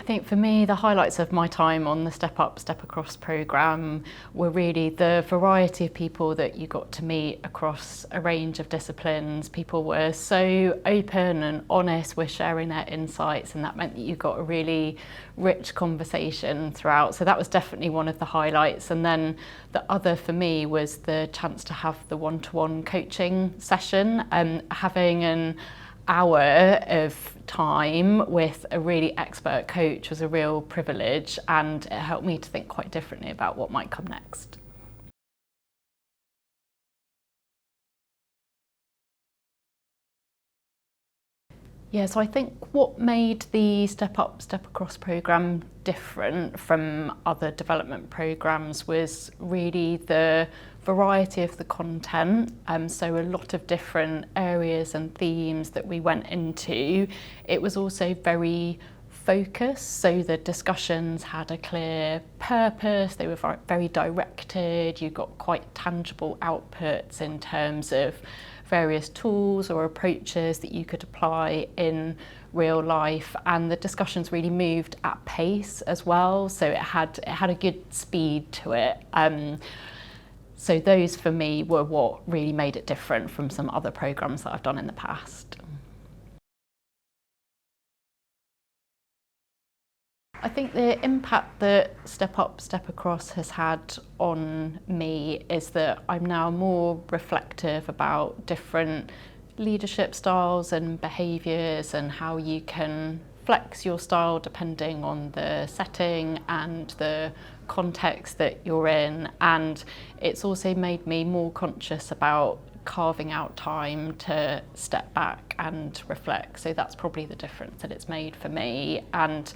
I think for me, the highlights of my time on the Step Up, Step Across programme were really the variety of people that you got to meet across a range of disciplines. People were so open and honest with sharing their insights, and that meant that you got a really rich conversation throughout. So that was definitely one of the highlights. And then the other for me was the chance to have the one-to-one coaching session, having an hour of time with a really expert coach was a real privilege, and it helped me to think quite differently about what might come next. Yeah, so I think what made the Step Up, Step Across programme different from other development programmes was really the variety of the content. So a lot of different areas and themes that we went into. It was also very focused, so the discussions had a clear purpose, they were very directed, you got quite tangible outputs in terms of various tools or approaches that you could apply in real life, and the discussions really moved at pace as well, so it had a good speed to it. So those for me were what really made it different from some other programmes that I've done in the past. I think the impact that Step Up, Step Across has had on me is that I'm now more reflective about different leadership styles and behaviours and how you can flex your style depending on the setting and the context that you're in. And it's also made me more conscious about carving out time to step back and reflect. So that's probably the difference that it's made for me. And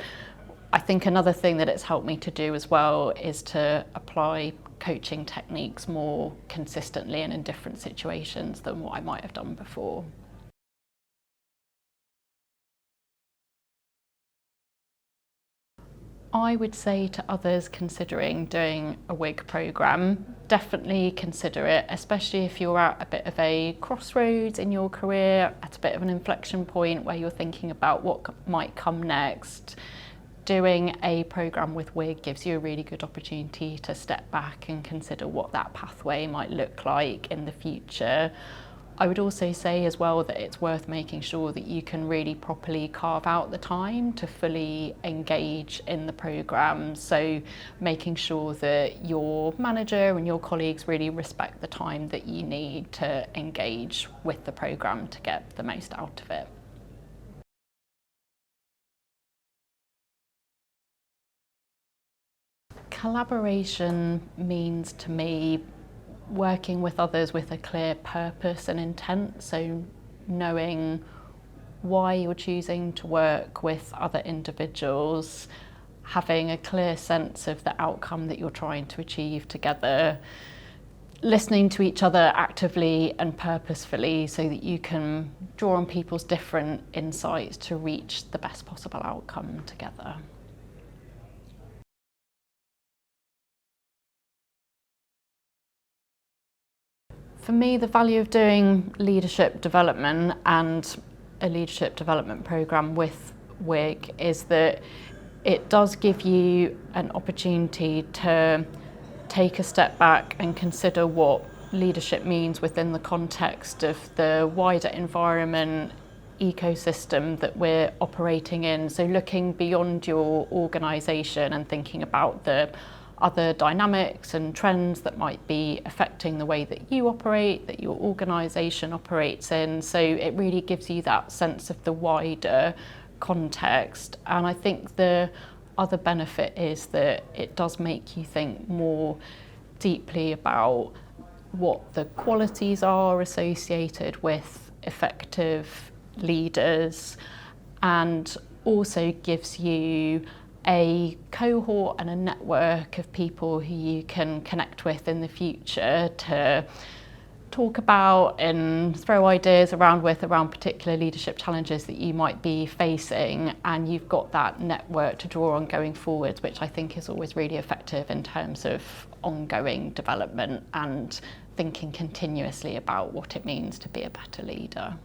I think another thing that it's helped me to do as well is to apply coaching techniques more consistently and in different situations than what I might have done before. I would say to others considering doing a WIG programme, definitely consider it, especially if you're at a bit of a crossroads in your career, at a bit of an inflection point where you're thinking about what might come next. Doing a programme with WIG gives you a really good opportunity to step back and consider what that pathway might look like in the future. I would also say as well that it's worth making sure that you can really properly carve out the time to fully engage in the programme. So making sure that your manager and your colleagues really respect the time that you need to engage with the programme to get the most out of it. Collaboration means to me working with others with a clear purpose and intent, so knowing why you're choosing to work with other individuals, having a clear sense of the outcome that you're trying to achieve together, listening to each other actively and purposefully so that you can draw on people's different insights to reach the best possible outcome together. For me, the value of doing leadership development and a leadership development programme with WIG is that it does give you an opportunity to take a step back and consider what leadership means within the context of the wider environment, ecosystem that we're operating in. So looking beyond your organisation and thinking about the other dynamics and trends that might be affecting the way that you operate, that your organisation operates in. So it really gives you that sense of the wider context. And I think the other benefit is that it does make you think more deeply about what the qualities are associated with effective leaders, and also gives you a cohort and a network of people who you can connect with in the future to talk about and throw ideas around around particular leadership challenges that you might be facing, and you've got that network to draw on going forwards, which I think is always really effective in terms of ongoing development and thinking continuously about what it means to be a better leader.